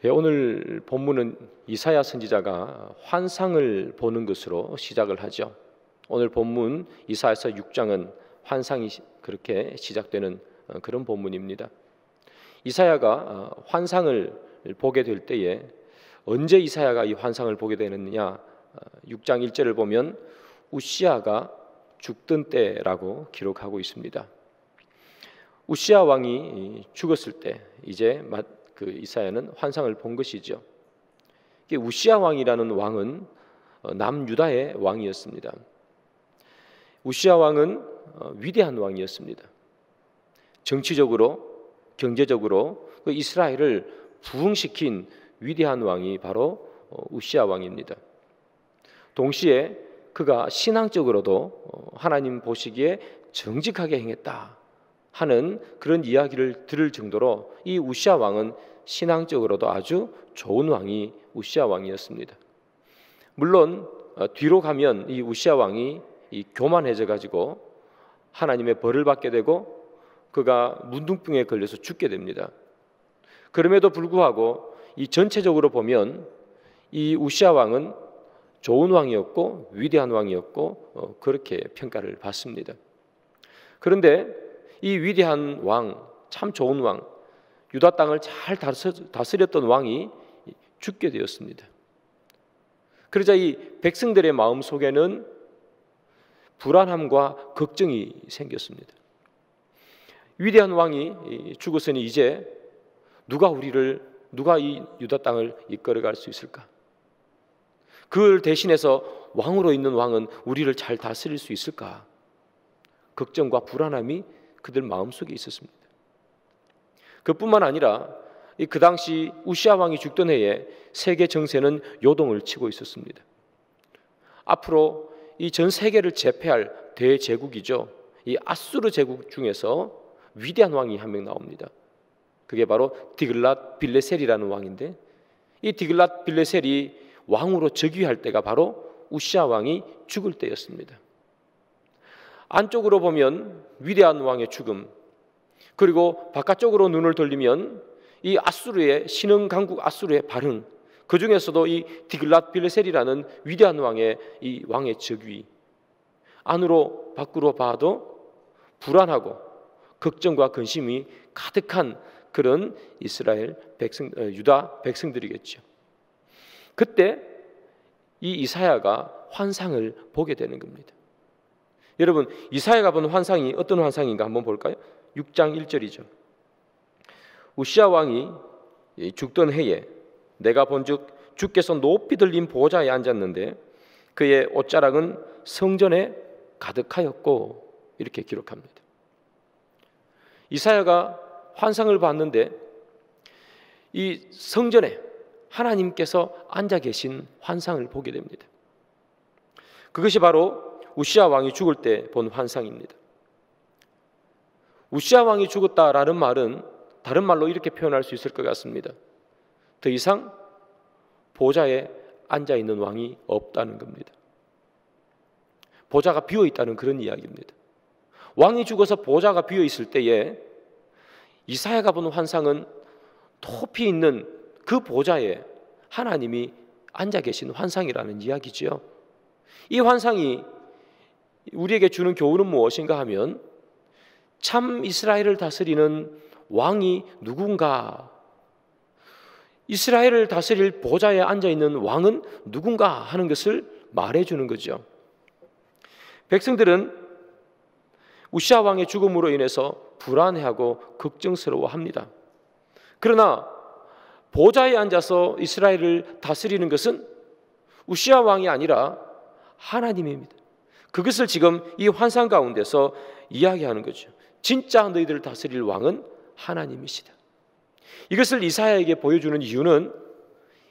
오늘 본문은 이사야 선지자가 환상을 보는 것으로 시작을 하죠. 오늘 본문 이사야서 6장은 환상이 그렇게 시작되는 그런 본문입니다. 이사야가 환상을 보게 될 때에 언제 이사야가 이 환상을 보게 되느냐, 6장 1절을 보면 우시야가 죽던 때라고 기록하고 있습니다. 우시야 왕이 죽었을 때 이제 그 이사야는 환상을 본 것이죠. 우시야 왕이라는 왕은 남유다의 왕이었습니다. 우시야 왕은 위대한 왕이었습니다. 정치적으로, 경제적으로 그 이스라엘을 부흥시킨 위대한 왕이 바로 우시야 왕입니다. 동시에 그가 신앙적으로도 하나님 보시기에 정직하게 행했다 하는 그런 이야기를 들을 정도로 이 우시야 왕은 신앙적으로도 아주 좋은 왕이 우시야 왕이었습니다. 물론 뒤로 가면 이 우시야 왕이 교만해져 가지고 하나님의 벌을 받게 되고 그가 문둥병에 걸려서 죽게 됩니다. 그럼에도 불구하고 이 전체적으로 보면 이 우시야 왕은 좋은 왕이었고 위대한 왕이었고 그렇게 평가를 받습니다. 그런데 이 위대한 왕, 참 좋은 왕, 유다 땅을 잘 다스렸던 왕이 죽게 되었습니다. 그러자 이 백성들의 마음 속에는 불안함과 걱정이 생겼습니다. 위대한 왕이 죽었으니 이제 누가 이 유다 땅을 이끌어갈 수 있을까? 그를 대신해서 왕으로 있는 왕은 우리를 잘 다스릴 수 있을까? 걱정과 불안함이 그들 마음속에 있었습니다. 그뿐만 아니라 그 당시 우시야 왕이 죽던 해에 세계 정세는 요동을 치고 있었습니다. 앞으로 이 전 세계를 제패할 대제국이죠. 이 아수르 제국 중에서 위대한 왕이 한 명 나옵니다. 그게 바로 디글랏 빌레셀이라는 왕인데, 이 디글랏 빌레셀이 왕으로 즉위할 때가 바로 우시야 왕이 죽을 때였습니다. 안쪽으로 보면 위대한 왕의 죽음, 그리고 바깥쪽으로 눈을 돌리면 이 아수르의 신흥 강국 아수르의 발흥, 그 중에서도 이 디글랏 빌레셀이라는 위대한 이 왕의 즉위, 안으로 밖으로 봐도 불안하고 걱정과 근심이 가득한 그런 이스라엘 유다 백성들이겠죠. 그때 이 이사야가 환상을 보게 되는 겁니다. 여러분, 이사야가 본 환상이 어떤 환상인가 한번 볼까요? 6장 1절이죠. 우시야 왕이 죽던 해에 내가 본즉 주께서 높이 들린 보좌에 앉았는데 그의 옷자락은 성전에 가득하였고, 이렇게 기록합니다. 이사야가 환상을 봤는데 이 성전에 하나님께서 앉아 계신 환상을 보게 됩니다. 그것이 바로 우시야 왕이 죽을 때 본 환상입니다. 우시야 왕이 죽었다라는 말은 다른 말로 이렇게 표현할 수 있을 것 같습니다. 더 이상 보좌에 앉아 있는 왕이 없다는 겁니다. 보좌가 비어 있다는 그런 이야기입니다. 왕이 죽어서 보좌가 비어 있을 때에 이사야가 본 환상은 높이 있는 그 보좌에 하나님이 앉아 계신 환상이라는 이야기지요. 이 환상이 우리에게 주는 교훈은 무엇인가 하면 참 이스라엘을 다스리는 왕이 누군가, 이스라엘을 다스릴 보좌에 앉아있는 왕은 누군가 하는 것을 말해주는 거죠. 백성들은 우시야 왕의 죽음으로 인해서 불안해하고 걱정스러워합니다. 그러나 보좌에 앉아서 이스라엘을 다스리는 것은 우시야 왕이 아니라 하나님입니다. 그것을 지금 이 환상 가운데서 이야기하는 거죠. 진짜 너희들을 다스릴 왕은 하나님이시다. 이것을 이사야에게 보여주는 이유는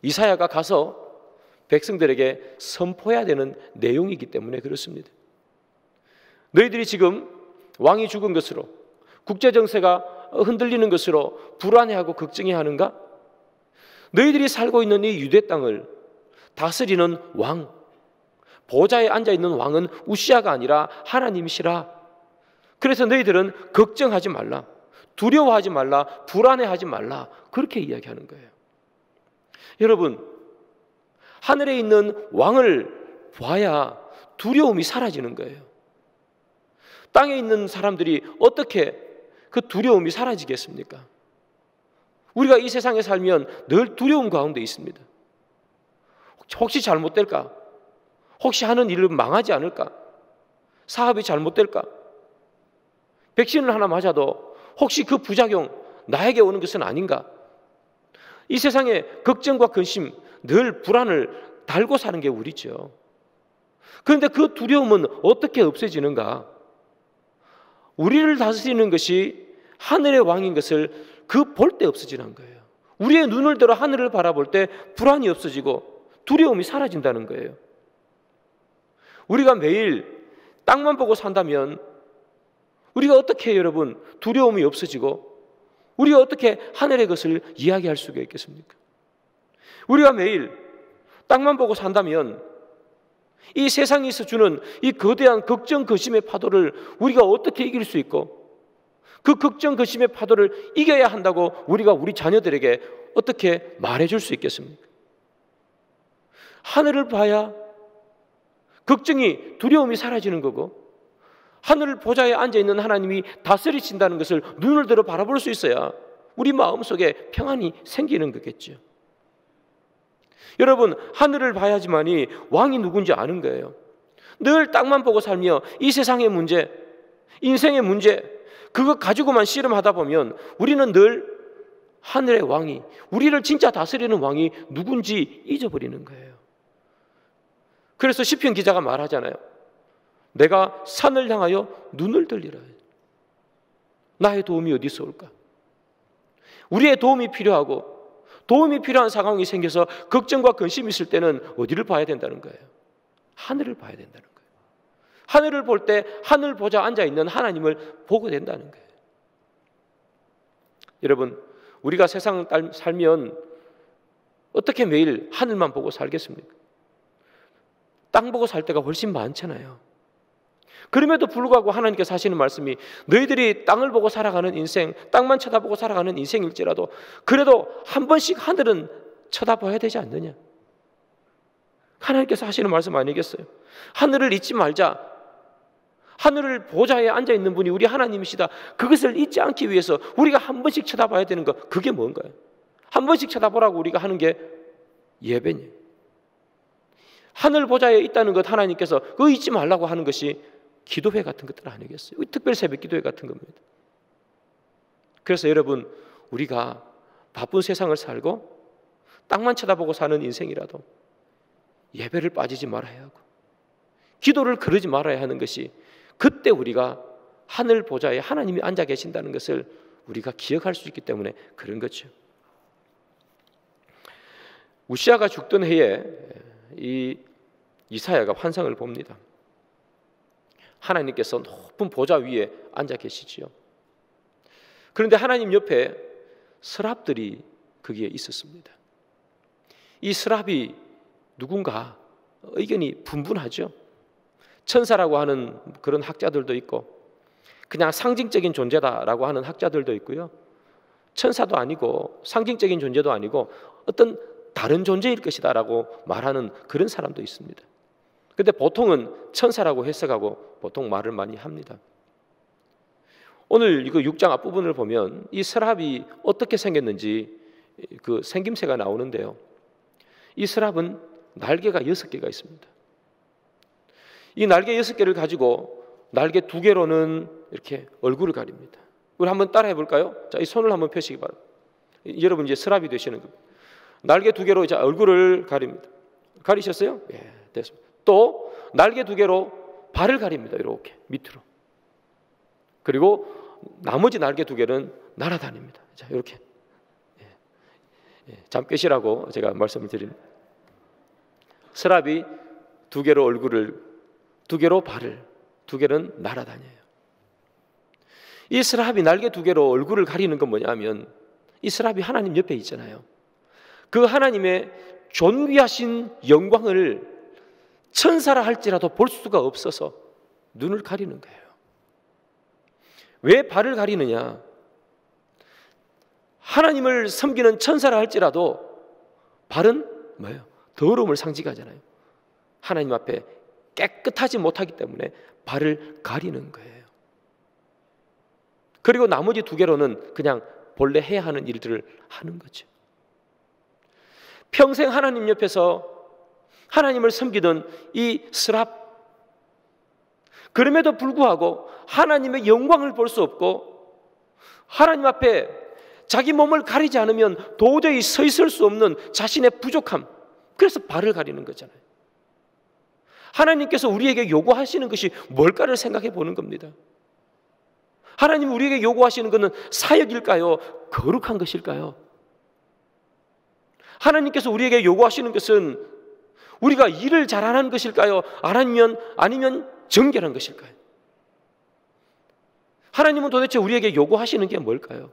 이사야가 가서 백성들에게 선포해야 되는 내용이기 때문에 그렇습니다. 너희들이 지금 왕이 죽은 것으로, 국제정세가 흔들리는 것으로 불안해하고 걱정해하는가? 너희들이 살고 있는 이 유대 땅을 다스리는 왕, 보좌에 앉아있는 왕은 우시야가 아니라 하나님이시라. 그래서 너희들은 걱정하지 말라, 두려워하지 말라, 불안해하지 말라, 그렇게 이야기하는 거예요. 여러분, 하늘에 있는 왕을 봐야 두려움이 사라지는 거예요. 땅에 있는 사람들이 어떻게 그 두려움이 사라지겠습니까? 우리가 이 세상에 살면 늘 두려움 가운데 있습니다. 혹시 잘못될까? 혹시 하는 일은 망하지 않을까? 사업이 잘못될까? 백신을 하나 맞아도 혹시 그 부작용 나에게 오는 것은 아닌가? 이 세상에 걱정과 근심, 늘 불안을 달고 사는 게 우리죠. 그런데 그 두려움은 어떻게 없어지는가? 우리를 다스리는 것이 하늘의 왕인 것을 그 볼 때 없어지는 거예요. 우리의 눈을 들어 하늘을 바라볼 때 불안이 없어지고 두려움이 사라진다는 거예요. 우리가 매일 땅만 보고 산다면 우리가 어떻게 여러분 두려움이 없어지고 우리가 어떻게 하늘의 것을 이야기할 수가 있겠습니까? 우리가 매일 땅만 보고 산다면 이 세상에서 주는 이 거대한 걱정, 근심의 파도를 우리가 어떻게 이길 수 있고 그 걱정, 근심의 파도를 이겨야 한다고 우리가 우리 자녀들에게 어떻게 말해줄 수 있겠습니까? 하늘을 봐야 걱정이, 두려움이 사라지는 거고 하늘 보좌에 앉아있는 하나님이 다스리신다는 것을 눈을 들어 바라볼 수 있어야 우리 마음속에 평안이 생기는 거겠죠. 여러분, 하늘을 봐야지만이 왕이 누군지 아는 거예요. 늘 땅만 보고 살며 이 세상의 문제, 인생의 문제 그거 가지고만 씨름하다 보면 우리는 늘 하늘의 왕이, 우리를 진짜 다스리는 왕이 누군지 잊어버리는 거예요. 그래서 시편 기자가 말하잖아요. 내가 산을 향하여 눈을 들리라. 나의 도움이 어디서 올까? 우리의 도움이 필요하고 도움이 필요한 상황이 생겨서 걱정과 근심이 있을 때는 어디를 봐야 된다는 거예요? 하늘을 봐야 된다는 거예요. 하늘을 볼 때 하늘 보좌 앉아있는 하나님을 보게 된다는 거예요. 여러분, 우리가 세상 살면 어떻게 매일 하늘만 보고 살겠습니까? 땅 보고 살 때가 훨씬 많잖아요. 그럼에도 불구하고 하나님께서 하시는 말씀이 너희들이 땅을 보고 살아가는 인생, 땅만 쳐다보고 살아가는 인생일지라도 그래도 한 번씩 하늘은 쳐다봐야 되지 않느냐? 하나님께서 하시는 말씀 아니겠어요? 하늘을 잊지 말자. 하늘을 보좌에 앉아있는 분이 우리 하나님이시다. 그것을 잊지 않기 위해서 우리가 한 번씩 쳐다봐야 되는 것, 그게 뭔가요? 한 번씩 쳐다보라고 우리가 하는 게 예배니. 하늘 보좌에 있다는 것 하나님께서 그거 잊지 말라고 하는 것이 기도회 같은 것들 아니겠어요? 특별 새벽 기도회 같은 겁니다. 그래서 여러분, 우리가 바쁜 세상을 살고 땅만 쳐다보고 사는 인생이라도 예배를 빠지지 말아야 하고 기도를 거르지 말아야 하는 것이 그때 우리가 하늘 보좌에 하나님이 앉아 계신다는 것을 우리가 기억할 수 있기 때문에 그런 거죠. 우시아가 죽던 해에 이 이사야가 환상을 봅니다. 하나님께서 높은 보좌 위에 앉아 계시지요. 그런데 하나님 옆에 서랍들이 거기에 있었습니다. 이 서랍이 누군가 의견이 분분하죠. 천사라고 하는 그런 학자들도 있고 그냥 상징적인 존재다라고 하는 학자들도 있고요. 천사도 아니고 상징적인 존재도 아니고 어떤 다른 존재일 것이다라고 말하는 그런 사람도 있습니다. 그런데 보통은 천사라고 해석하고 보통 말을 많이 합니다. 오늘 이거 6장 앞부분을 보면 이 서랍이 어떻게 생겼는지 그 생김새가 나오는데요. 이 서랍은 날개가 6개가 있습니다. 이 날개 6개를 가지고 날개 2개로는 이렇게 얼굴을 가립니다. 우리 한번 따라해 볼까요? 자, 이 손을 한번 펴시기 바랍니다. 여러분 이제 서랍이 되시는 겁니다. 날개 2개로 이제 얼굴을 가립니다. 가리셨어요? 예, 됐습니다. 또 날개 2개로 발을 가립니다. 이렇게 밑으로. 그리고 나머지 날개 2개는 날아다닙니다. 자, 이렇게 잠 깨시라고 제가 말씀을 드립니다. 서랍이 2개로 얼굴을, 2개로 발을, 2개는 날아다녀요. 이 서랍이 날개 2개로 얼굴을 가리는 건 뭐냐면 이 서랍이 하나님 옆에 있잖아요. 그 하나님의 존귀하신 영광을 천사라 할지라도 볼 수가 없어서 눈을 가리는 거예요. 왜 발을 가리느냐? 하나님을 섬기는 천사라 할지라도 발은 뭐예요? 더러움을 상징하잖아요. 하나님 앞에 깨끗하지 못하기 때문에 발을 가리는 거예요. 그리고 나머지 두 개로는 그냥 본래 해야 하는 일들을 하는 거죠. 평생 하나님 옆에서 하나님을 섬기던 이 스랍, 그럼에도 불구하고 하나님의 영광을 볼 수 없고 하나님 앞에 자기 몸을 가리지 않으면 도저히 서 있을 수 없는 자신의 부족함, 그래서 발을 가리는 거잖아요. 하나님께서 우리에게 요구하시는 것이 뭘까를 생각해 보는 겁니다. 하나님 우리에게 요구하시는 것은 사역일까요? 거룩한 것일까요? 하나님께서 우리에게 요구하시는 것은 우리가 일을 잘하는 것일까요? 아니면 정결한 것일까요? 하나님은 도대체 우리에게 요구하시는 게 뭘까요?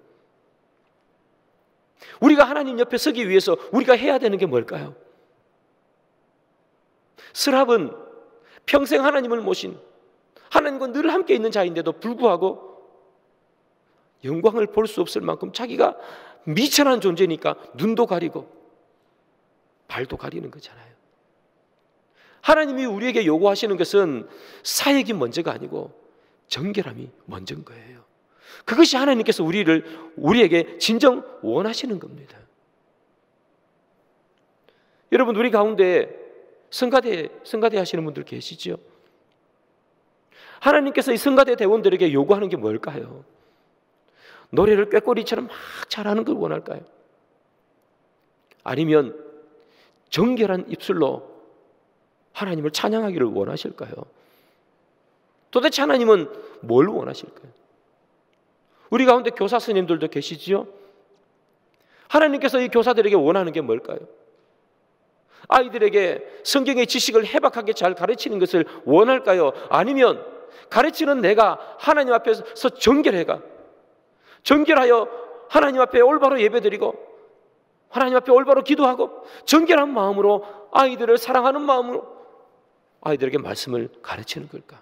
우리가 하나님 옆에 서기 위해서 우리가 해야 되는 게 뭘까요? 스랍은 평생 하나님을 모신, 하나님과 늘 함께 있는 자인데도 불구하고 영광을 볼 수 없을 만큼 자기가 미천한 존재니까 눈도 가리고 발도 가리는 거잖아요. 하나님이 우리에게 요구하시는 것은 사역이 먼저가 아니고 정결함이 먼저인 거예요. 그것이 하나님께서 우리에게 진정 원하시는 겁니다. 여러분, 우리 가운데 성가대 하시는 분들 계시죠? 하나님께서 이 성가대 대원들에게 요구하는 게 뭘까요? 노래를 꾀꼬리처럼 막 잘하는 걸 원할까요? 아니면 정결한 입술로 하나님을 찬양하기를 원하실까요? 도대체 하나님은 뭘 원하실까요? 우리 가운데 교사 스님들도 계시지요? 하나님께서 이 교사들에게 원하는 게 뭘까요? 아이들에게 성경의 지식을 해박하게 잘 가르치는 것을 원할까요? 아니면 가르치는 내가 하나님 앞에서 정결하여 하나님 앞에 올바로 예배드리고 하나님 앞에 올바로 기도하고 정결한 마음으로 아이들을 사랑하는 마음으로 아이들에게 말씀을 가르치는 걸까?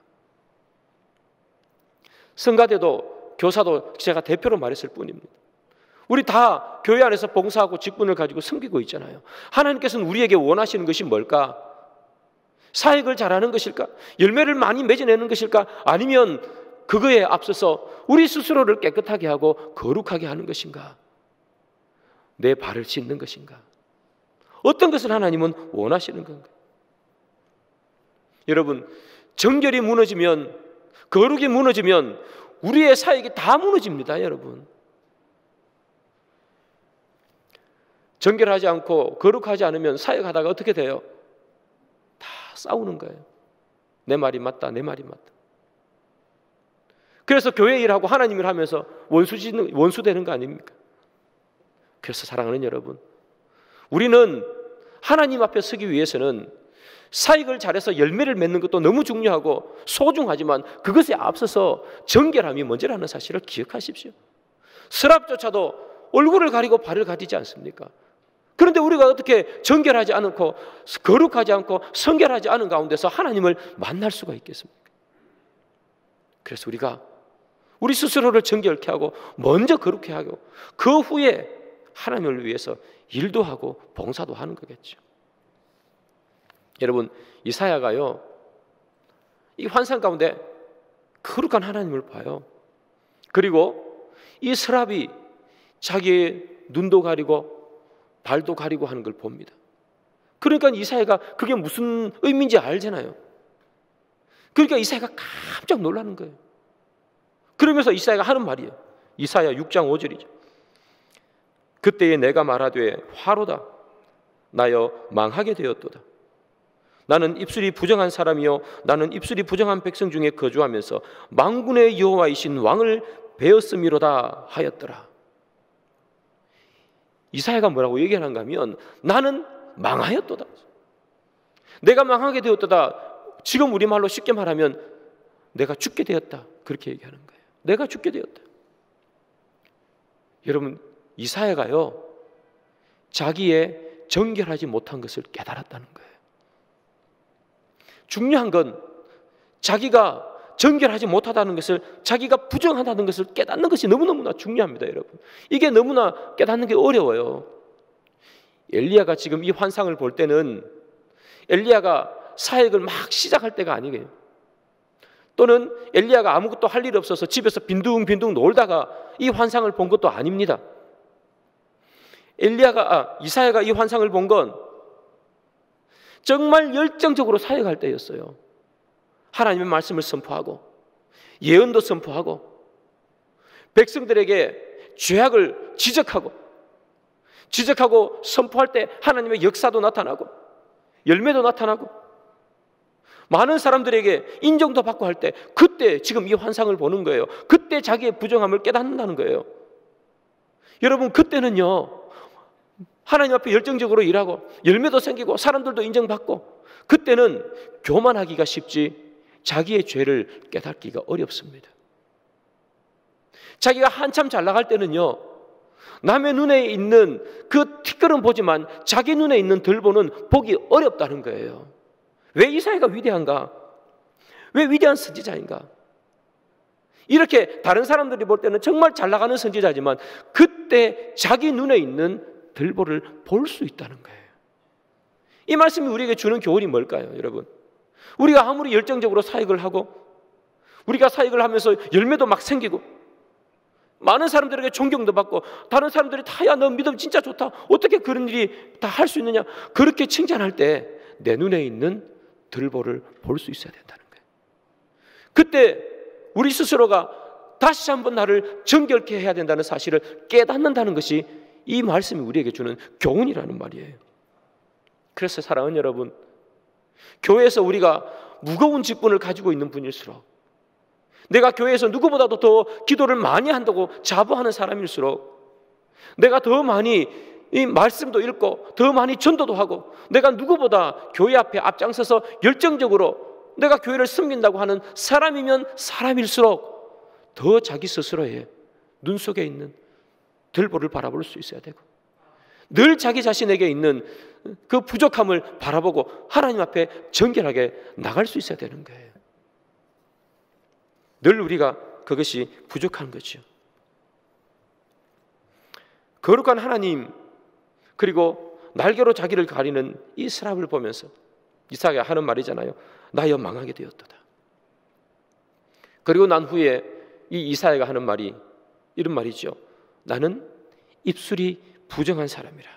성가대도 교사도 제가 대표로 말했을 뿐입니다. 우리 다 교회 안에서 봉사하고 직분을 가지고 섬기고 있잖아요. 하나님께서는 우리에게 원하시는 것이 뭘까? 사역을 잘하는 것일까? 열매를 많이 맺어내는 것일까? 아니면 그거에 앞서서 우리 스스로를 깨끗하게 하고 거룩하게 하는 것인가? 내 발을 씻는 것인가? 어떤 것을 하나님은 원하시는 건가? 여러분, 정결이 무너지면, 거룩이 무너지면 우리의 사역이 다 무너집니다. 여러분, 정결하지 않고 거룩하지 않으면 사역하다가 어떻게 돼요? 다 싸우는 거예요. 내 말이 맞다, 내 말이 맞다. 그래서 교회 일하고 하나님 일하면서 원수 되는 거 아닙니까? 그래서 사랑하는 여러분, 우리는 하나님 앞에 서기 위해서는 사역을 잘해서 열매를 맺는 것도 너무 중요하고 소중하지만 그것에 앞서서 정결함이 먼저라는 사실을 기억하십시오. 스랍조차도 얼굴을 가리고 발을 가리지 않습니까? 그런데 우리가 어떻게 정결하지 않고 거룩하지 않고 성결하지 않은 가운데서 하나님을 만날 수가 있겠습니까? 그래서 우리가 우리 스스로를 정결케 하고 먼저 거룩케 하고 그 후에 하나님을 위해서 일도 하고 봉사도 하는 거겠죠. 여러분, 이사야가요, 이 환상 가운데 거룩한 하나님을 봐요. 그리고 이 스랍이 자기의 눈도 가리고 발도 가리고 하는 걸 봅니다. 그러니까 이사야가 그게 무슨 의미인지 알잖아요. 그러니까 이사야가 깜짝 놀라는 거예요. 그러면서 이사야가 하는 말이에요. 이사야 6장 5절이죠. 그때에 내가 말하되 화로다, 나여 망하게 되었도다. 나는 입술이 부정한 사람이요 나는 입술이 부정한 백성 중에 거주하면서 만군의 여호와이신 왕을 베었음이로다 하였더라. 이사야가 뭐라고 얘기하는가 하면 나는 망하였도다. 내가 망하게 되었도다. 지금 우리말로 쉽게 말하면 내가 죽게 되었다. 그렇게 얘기하는 거예요. 내가 죽게 되었다. 여러분, 이사야가요, 자기의 정결하지 못한 것을 깨달았다는 거예요. 중요한 건 자기가 정결하지 못하다는 것을, 자기가 부정하다는 것을 깨닫는 것이 너무너무나 중요합니다. 여러분, 이게 너무나 깨닫는 게 어려워요. 엘리야가 지금 이 환상을 볼 때는 엘리야가 사역을 막 시작할 때가 아니에요. 또는 엘리야가 아무것도 할 일 없어서 집에서 빈둥빈둥 놀다가 이 환상을 본 것도 아닙니다. 이사야가 이 환상을 본 건 정말 열정적으로 사역할 때였어요. 하나님의 말씀을 선포하고 예언도 선포하고 백성들에게 죄악을 지적하고 선포할 때 하나님의 역사도 나타나고 열매도 나타나고 많은 사람들에게 인정도 받고 할 때 그때 지금 이 환상을 보는 거예요. 그때 자기의 부정함을 깨닫는다는 거예요. 여러분, 그때는요 하나님 앞에 열정적으로 일하고 열매도 생기고 사람들도 인정받고 그때는 교만하기가 쉽지 자기의 죄를 깨닫기가 어렵습니다. 자기가 한참 잘 나갈 때는요 남의 눈에 있는 그 티끌은 보지만 자기 눈에 있는 들보는 보기 어렵다는 거예요. 왜 이사야가 위대한가? 왜 위대한 선지자인가? 이렇게 다른 사람들이 볼 때는 정말 잘 나가는 선지자지만 그때 자기 눈에 있는 들보를 볼 수 있다는 거예요. 이 말씀이 우리에게 주는 교훈이 뭘까요, 여러분? 우리가 아무리 열정적으로 사역을 하고 우리가 사역을 하면서 열매도 막 생기고 많은 사람들에게 존경도 받고 다른 사람들이 다 야, 너 믿음 진짜 좋다. 어떻게 그런 일이 다 할 수 있느냐? 그렇게 칭찬할 때 내 눈에 있는 들보를 볼 수 있어야 된다는 거예요. 그때 우리 스스로가 다시 한번 나를 정결케 해야 된다는 사실을 깨닫는다는 것이 이 말씀이 우리에게 주는 교훈이라는 말이에요. 그래서 사랑하는 여러분, 교회에서 우리가 무거운 직분을 가지고 있는 분일수록 내가 교회에서 누구보다도 더 기도를 많이 한다고 자부하는 사람일수록 내가 더 많이 이 말씀도 읽고 더 많이 전도도 하고 내가 누구보다 교회 앞에 앞장서서 열정적으로 내가 교회를 섬긴다고 하는 사람이면 사람일수록 더 자기 스스로의 눈 속에 있는 들보를 바라볼 수 있어야 되고 늘 자기 자신에게 있는 그 부족함을 바라보고 하나님 앞에 정결하게 나갈 수 있어야 되는 거예요. 늘 우리가 그것이 부족한 거죠. 거룩한 하나님 그리고 날개로 자기를 가리는 이 사람을 보면서 이사야가 하는 말이잖아요. 나여 망하게 되었도다. 그리고 난 후에 이 이사야가 하는 말이 이런 말이죠. 나는 입술이 부정한 사람이라.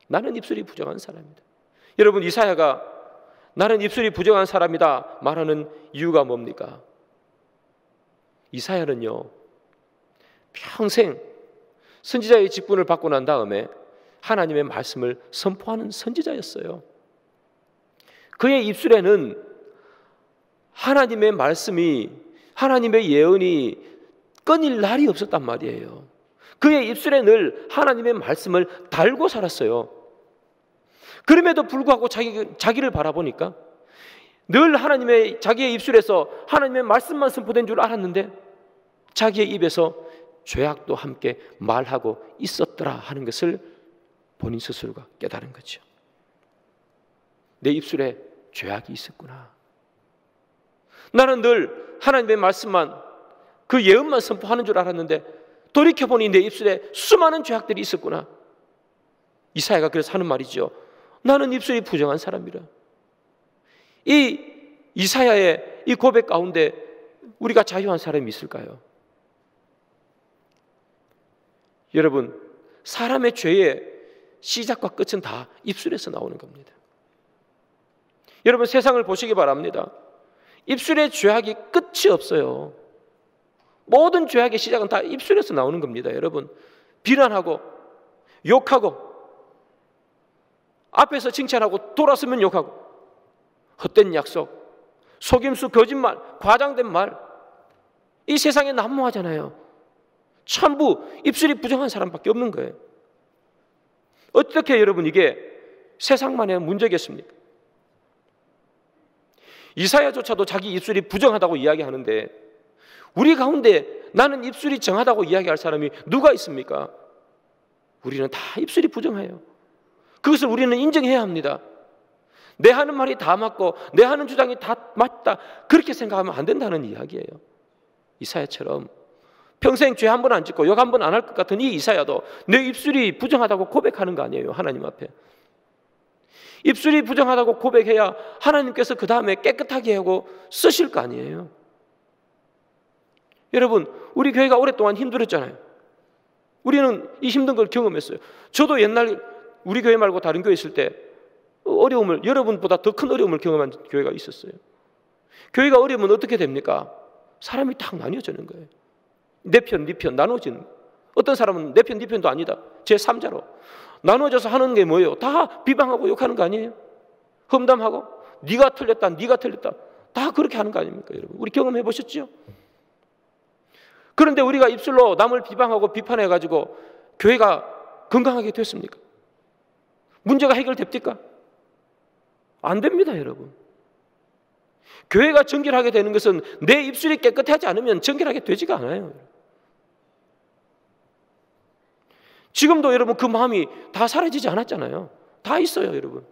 나는 입술이 부정한 사람이다. 여러분, 이사야가 나는 입술이 부정한 사람이다 말하는 이유가 뭡니까? 이사야는요 평생 선지자의 직분을 받고 난 다음에 하나님의 말씀을 선포하는 선지자였어요. 그의 입술에는 하나님의 말씀이 하나님의 예언이 끊일 날이 없었단 말이에요. 그의 입술에 늘 하나님의 말씀을 달고 살았어요. 그럼에도 불구하고 자기를 바라보니까 늘 자기의 입술에서 하나님의 말씀만 선포된 줄 알았는데 자기의 입에서 죄악도 함께 말하고 있었더라 하는 것을 본인 스스로가 깨달은 거죠. 내 입술에 죄악이 있었구나. 나는 늘 하나님의 말씀만 그 예언만 선포하는 줄 알았는데 돌이켜보니 내 입술에 수많은 죄악들이 있었구나. 이사야가 그래서 하는 말이죠. 나는 입술이 부정한 사람이라. 이 이사야의 이 고백 가운데 우리가 자유한 사람이 있을까요? 여러분, 사람의 죄의 시작과 끝은 다 입술에서 나오는 겁니다. 여러분, 세상을 보시기 바랍니다. 입술의 죄악이 끝이 없어요. 모든 죄악의 시작은 다 입술에서 나오는 겁니다. 여러분, 비난하고 욕하고 앞에서 칭찬하고 돌아서면 욕하고 헛된 약속, 속임수, 거짓말, 과장된 말, 이 세상에 난무하잖아요. 전부 입술이 부정한 사람밖에 없는 거예요. 어떻게 여러분 이게 세상만의 문제겠습니까? 이사야조차도 자기 입술이 부정하다고 이야기하는데 우리 가운데 나는 입술이 정하다고 이야기할 사람이 누가 있습니까? 우리는 다 입술이 부정해요. 그것을 우리는 인정해야 합니다. 내 하는 말이 다 맞고 내 하는 주장이 다 맞다 그렇게 생각하면 안 된다는 이야기예요. 이사야처럼 평생 죄 한 번 안 짓고 욕 한 번 안 할 것 같은 이 이사야도 내 입술이 부정하다고 고백하는 거 아니에요, 하나님 앞에. 입술이 부정하다고 고백해야 하나님께서 그 다음에 깨끗하게 하고 쓰실 거 아니에요. 여러분, 우리 교회가 오랫동안 힘들었잖아요. 우리는 이 힘든 걸 경험했어요. 저도 옛날 우리 교회 말고 다른 교회 있을 때 어려움을, 여러분보다 더 큰 어려움을 경험한 교회가 있었어요. 교회가 어려우면 어떻게 됩니까? 사람이 딱 나뉘어지는 거예요. 내 편, 네 편 나눠지는 거예요. 어떤 사람은 내 편, 네 편도 아니다, 제3자로 나눠져서 하는 게 뭐예요? 다 비방하고 욕하는 거 아니에요? 험담하고 네가 틀렸다, 네가 틀렸다, 다 그렇게 하는 거 아닙니까, 여러분? 우리 경험해 보셨죠? 그런데 우리가 입술로 남을 비방하고 비판해가지고 교회가 건강하게 됐습니까? 문제가 해결됩니까? 안 됩니다, 여러분. 교회가 정결하게 되는 것은 내 입술이 깨끗하지 않으면 정결하게 되지가 않아요. 지금도 여러분 그 마음이 다 사라지지 않았잖아요. 다 있어요, 여러분.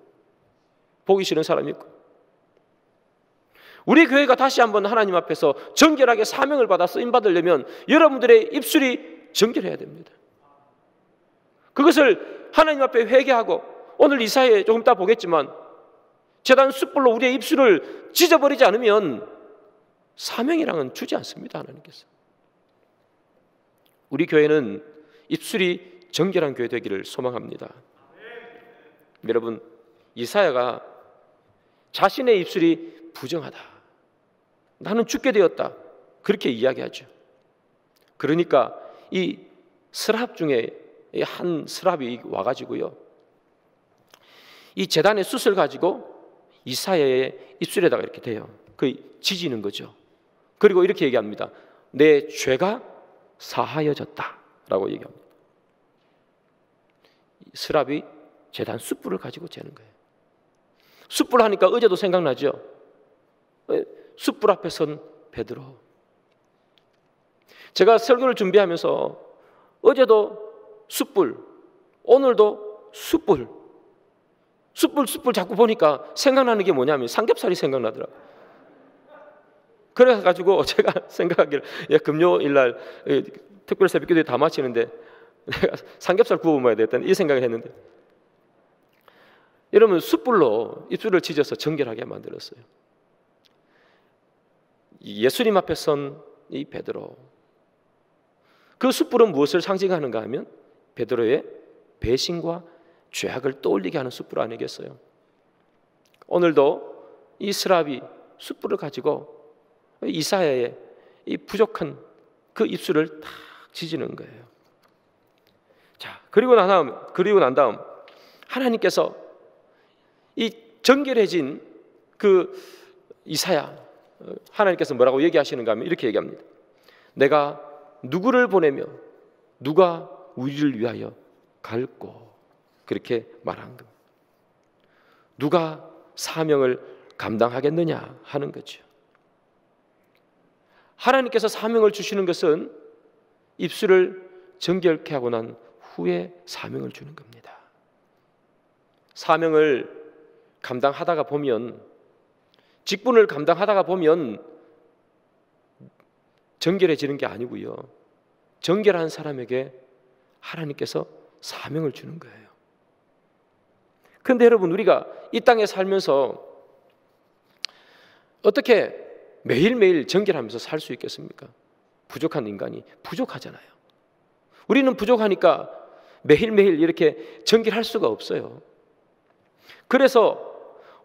보기 싫은 사람이 있고. 우리 교회가 다시 한번 하나님 앞에서 정결하게 사명을 받아 쓰임받으려면 여러분들의 입술이 정결해야 됩니다. 그것을 하나님 앞에 회개하고, 오늘 이사야에 조금 이따 보겠지만 제단 숯불로 우리의 입술을 찢어버리지 않으면 사명이랑은 주지 않습니다, 하나님께서. 우리 교회는 입술이 정결한 교회 되기를 소망합니다. 여러분, 이사야가 자신의 입술이 부정하다, 나는 죽게 되었다, 그렇게 이야기하죠. 그러니까 이 스랍 중에 한 스랍이 와가지고요, 이 제단의 숯을 가지고 이사야의 입술에다가 이렇게 대요. 그 지지는 거죠. 그리고 이렇게 얘기합니다. 내 죄가 사하여졌다 라고 얘기합니다. 스랍이 제단 숯불을 가지고 재는 거예요. 숯불 하니까 어제도 생각나죠? 숯불 앞에 선 베드로. 제가 설교를 준비하면서 어제도 숯불, 오늘도 숯불 자꾸 보니까 생각나는 게 뭐냐면 삼겹살이 생각나더라고요. 그래가지고 제가 생각하기를 금요일날 특별 새벽기도에 다 마치는데 내가 삼겹살 구워 먹어야 되겠다, 이 생각을 했는데, 여러분 숯불로 입술을 찢어서 정결하게 만들었어요. 예수님 앞에 선 이 베드로, 그 숯불은 무엇을 상징하는가 하면 베드로의 배신과 죄악을 떠올리게 하는 숯불 아니겠어요? 오늘도 이 스랍이 숯불을 가지고 이사야의 이 부족한 그 입술을 탁 지지는 거예요. 자, 그리고 난 다음 하나님께서 이 정결해진 그 이사야, 하나님께서 뭐라고 얘기하시는가 하면 이렇게 얘기합니다. 내가 누구를 보내며 누가 우리를 위하여 갈고, 그렇게 말한 겁니다. 누가 사명을 감당하겠느냐 하는 거죠. 하나님께서 사명을 주시는 것은 입술을 정결케 하고 난 후에 사명을 주는 겁니다. 사명을 감당하다가 보면, 직분을 감당하다가 보면 정결해지는 게 아니고요, 정결한 사람에게 하나님께서 사명을 주는 거예요. 그런데 여러분, 우리가 이 땅에 살면서 어떻게 매일매일 정결하면서 살 수 있겠습니까? 부족한 인간이 부족하잖아요. 우리는 부족하니까 매일매일 이렇게 정결할 수가 없어요. 그래서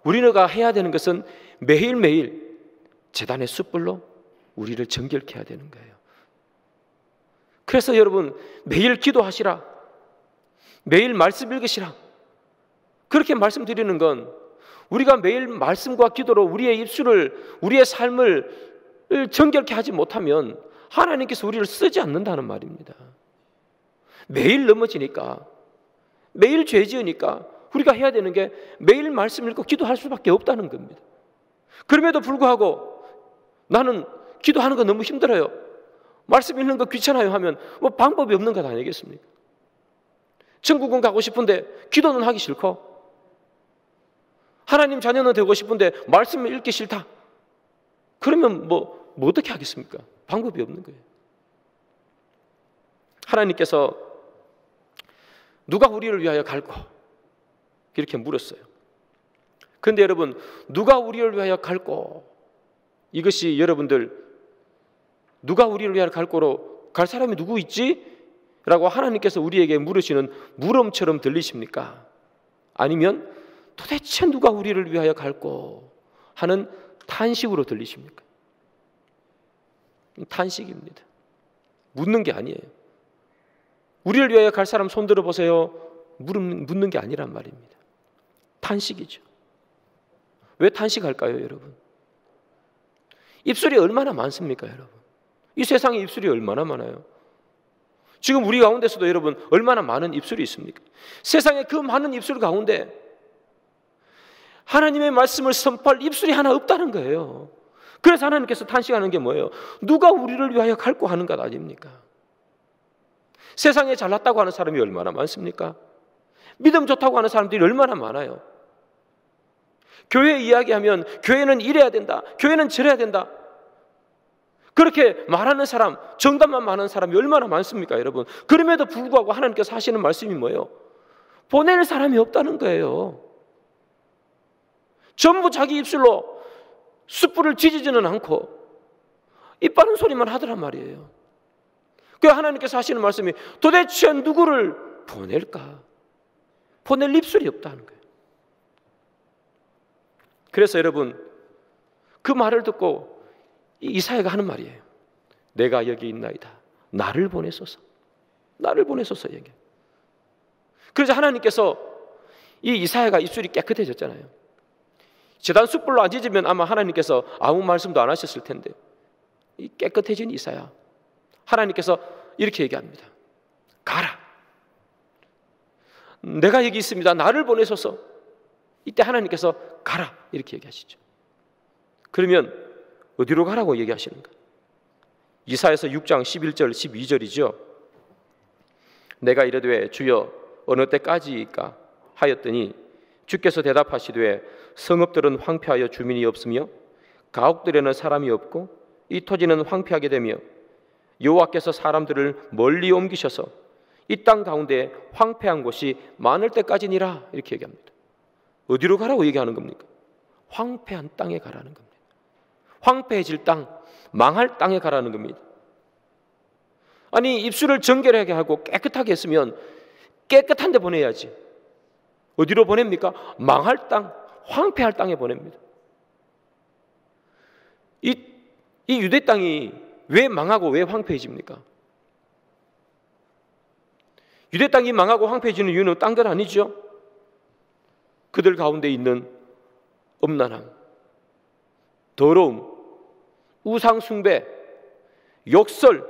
우리가 해야 되는 것은 매일매일 제단의 숯불로 우리를 정결케 해야 되는 거예요. 그래서 여러분, 매일 기도하시라, 매일 말씀 읽으시라, 그렇게 말씀드리는 건 우리가 매일 말씀과 기도로 우리의 입술을, 우리의 삶을 정결케 하지 못하면 하나님께서 우리를 쓰지 않는다는 말입니다. 매일 넘어지니까, 매일 죄 지으니까 우리가 해야 되는 게 매일 말씀 읽고 기도할 수밖에 없다는 겁니다. 그럼에도 불구하고 나는 기도하는 거 너무 힘들어요, 말씀 읽는 거 귀찮아요 하면 뭐 방법이 없는 것 아니겠습니까? 천국은 가고 싶은데 기도는 하기 싫고, 하나님 자녀는 되고 싶은데 말씀을 읽기 싫다, 그러면 뭐 어떻게 하겠습니까? 방법이 없는 거예요. 하나님께서 누가 우리를 위하여 갈고? 이렇게 물었어요. 그런데 여러분, 누가 우리를 위하여 갈고? 이것이 여러분들, 누가 우리를 위하여 갈고로 갈 사람이 누구 있지? 라고 하나님께서 우리에게 물으시는 물음처럼 들리십니까? 아니면 도대체 누가 우리를 위하여 갈고? 하는 탄식으로 들리십니까? 탄식입니다. 묻는 게 아니에요. 우리를 위하여 갈 사람 손 들어보세요. 묻는 게 아니란 말입니다. 탄식이죠. 왜 탄식할까요, 여러분? 입술이 얼마나 많습니까, 여러분? 이 세상에 입술이 얼마나 많아요? 지금 우리 가운데서도 여러분 얼마나 많은 입술이 있습니까? 세상에 그 많은 입술 가운데 하나님의 말씀을 선포할 입술이 하나 없다는 거예요. 그래서 하나님께서 탄식하는 게 뭐예요? 누가 우리를 위하여 갈고 하는 것 아닙니까? 세상에 잘났다고 하는 사람이 얼마나 많습니까? 믿음 좋다고 하는 사람들이 얼마나 많아요? 교회 이야기하면 교회는 이래야 된다, 교회는 저래야 된다, 그렇게 말하는 사람, 정답만 말하는 사람이 얼마나 많습니까, 여러분? 그럼에도 불구하고 하나님께서 하시는 말씀이 뭐예요? 보낼 사람이 없다는 거예요. 전부 자기 입술로 숯불을 지지지는 않고 입 바른 소리만 하더란 말이에요. 그 하나님께서 하시는 말씀이 도대체 누구를 보낼까? 보낼 입술이 없다는 거예요. 그래서 여러분, 그 말을 듣고 이사야가 하는 말이에요. 내가 여기 있나이다. 나를 보내소서. 나를 보내소서 얘기해요. 그래서 하나님께서 이 이사야가 입술이 깨끗해졌잖아요. 제단 숯불로 안 지지면 아마 하나님께서 아무 말씀도 안 하셨을 텐데, 이 깨끗해진 이사야, 하나님께서 이렇게 얘기합니다. 가라. 내가 여기 있습니다. 나를 보내소서. 이때 하나님께서 가라 이렇게 얘기하시죠. 그러면 어디로 가라고 얘기하시는가? 이사야서 6장 11절 12절이죠. 내가 이르되 주여 어느 때까지일까 하였더니 주께서 대답하시되 성읍들은 황폐하여 주민이 없으며 가옥들에는 사람이 없고 이 토지는 황폐하게 되며 여호와께서 사람들을 멀리 옮기셔서 이 땅 가운데 황폐한 곳이 많을 때까지니라 이렇게 얘기합니다. 어디로 가라고 얘기하는 겁니까? 황폐한 땅에 가라는 겁니다. 황폐해질 땅, 망할 땅에 가라는 겁니다. 아니, 입술을 정결하게 하고 깨끗하게 했으면 깨끗한 데 보내야지. 어디로 보냅니까? 망할 땅, 황폐할 땅에 보냅니다. 이 유대 땅이 왜 망하고 왜 황폐해집니까? 유대 땅이 망하고 황폐해지는 이유는 딴 건 아니죠. 그들 가운데 있는 음란함, 더러움, 우상 숭배, 욕설,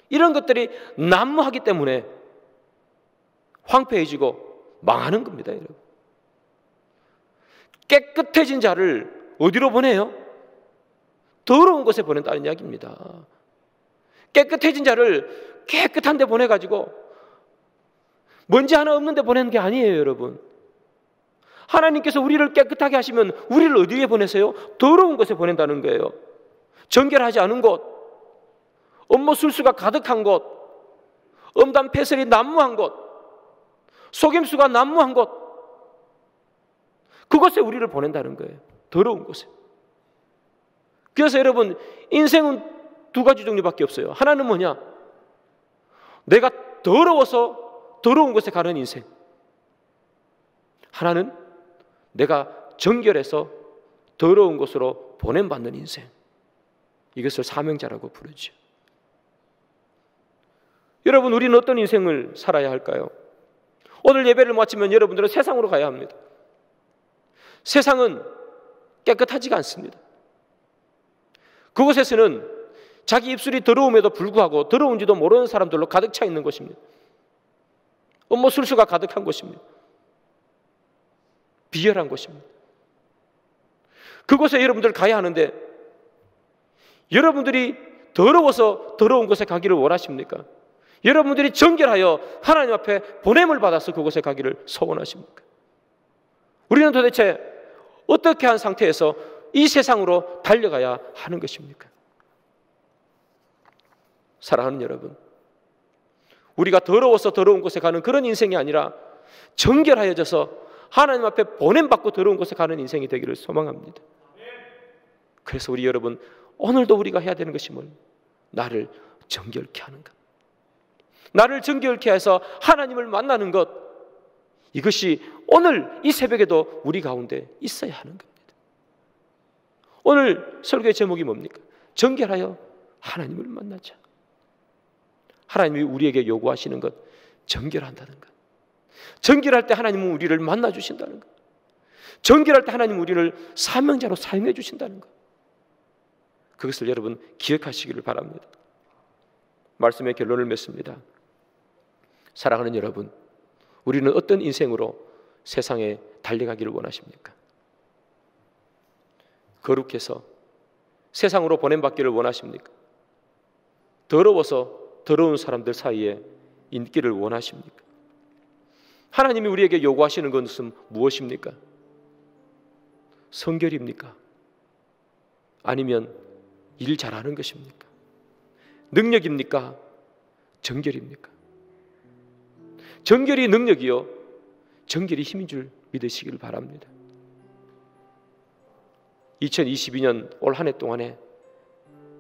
이런 것들이 난무하기 때문에 황폐해지고 망하는 겁니다, 여러분. 깨끗해진 자를 어디로 보내요? 더러운 곳에 보낸다는 이야기입니다. 깨끗해진 자를 깨끗한 데 보내가지고 먼지 하나 없는 데 보내는 게 아니에요, 여러분. 하나님께서 우리를 깨끗하게 하시면 우리를 어디에 보내세요? 더러운 곳에 보낸다는 거예요. 정결하지 않은 곳, 음모 술수가 가득한 곳, 음담 패설이 난무한 곳, 속임수가 난무한 곳, 그곳에 우리를 보낸다는 거예요. 더러운 곳에. 그래서 여러분, 인생은 두 가지 종류밖에 없어요. 하나는 뭐냐? 내가 더러워서 더러운 곳에 가는 인생. 하나는 내가 정결해서 더러운 곳으로 보냄받는 인생. 이것을 사명자라고 부르죠. 여러분, 우리는 어떤 인생을 살아야 할까요? 오늘 예배를 마치면 여러분들은 세상으로 가야 합니다. 세상은 깨끗하지가 않습니다. 그곳에서는 자기 입술이 더러움에도 불구하고 더러운지도 모르는 사람들로 가득 차 있는 곳입니다. 음모 술수가 가득한 곳입니다. 비열한 곳입니다. 그곳에 여러분들 가야 하는데 여러분들이 더러워서 더러운 곳에 가기를 원하십니까? 여러분들이 정결하여 하나님 앞에 보냄을 받아서 그곳에 가기를 소원하십니까? 우리는 도대체 어떻게 한 상태에서 이 세상으로 달려가야 하는 것입니까? 사랑하는 여러분, 우리가 더러워서 더러운 곳에 가는 그런 인생이 아니라 정결하여져서 하나님 앞에 보냄받고 더러운 곳에 가는 인생이 되기를 소망합니다. 그래서 우리 여러분, 오늘도 우리가 해야 되는 것이 뭘? 나를 정결케 하는 것, 나를 정결케 해서 하나님을 만나는 것, 이것이 오늘 이 새벽에도 우리 가운데 있어야 하는 겁니다. 오늘 설교의 제목이 뭡니까? 정결하여 하나님을 만나자. 하나님이 우리에게 요구하시는 것, 정결한다는 것. 정결할 때 하나님은 우리를 만나 주신다는 것. 정결할 때 하나님은 우리를 사명자로 사용해 주신다는 것. 그것을 여러분 기억하시기를 바랍니다. 말씀의 결론을 맺습니다. 사랑하는 여러분, 우리는 어떤 인생으로 세상에 달려가기를 원하십니까? 거룩해서 세상으로 보냄받기를 원하십니까? 더러워서 더러운 사람들 사이에 인기를 원하십니까? 하나님이 우리에게 요구하시는 것은 무엇입니까? 성결입니까? 아니면 일 잘하는 것입니까? 능력입니까? 정결입니까? 정결이 능력이요, 정결이 힘인 줄 믿으시길 바랍니다. 2022년 올 한 해 동안에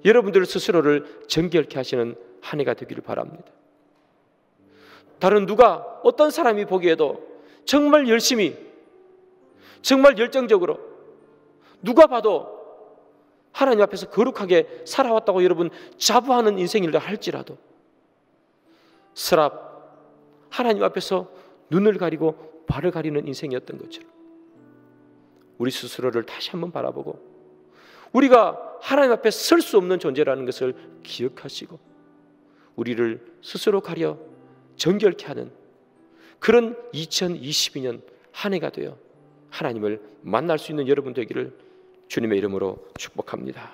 여러분들 스스로를 정결케 하시는 한 해가 되기를 바랍니다. 다른 누가, 어떤 사람이 보기에도 정말 열심히, 정말 열정적으로, 누가 봐도 하나님 앞에서 거룩하게 살아왔다고 여러분 자부하는 인생이라 할지라도 스랍, 하나님 앞에서 눈을 가리고 발을 가리는 인생이었던 것처럼 우리 스스로를 다시 한번 바라보고 우리가 하나님 앞에 설 수 없는 존재라는 것을 기억하시고 우리를 스스로 가려 정결케 하는 그런 2022년 한 해가 되어 하나님을 만날 수 있는 여러분 되기를 주님의 이름으로 축복합니다.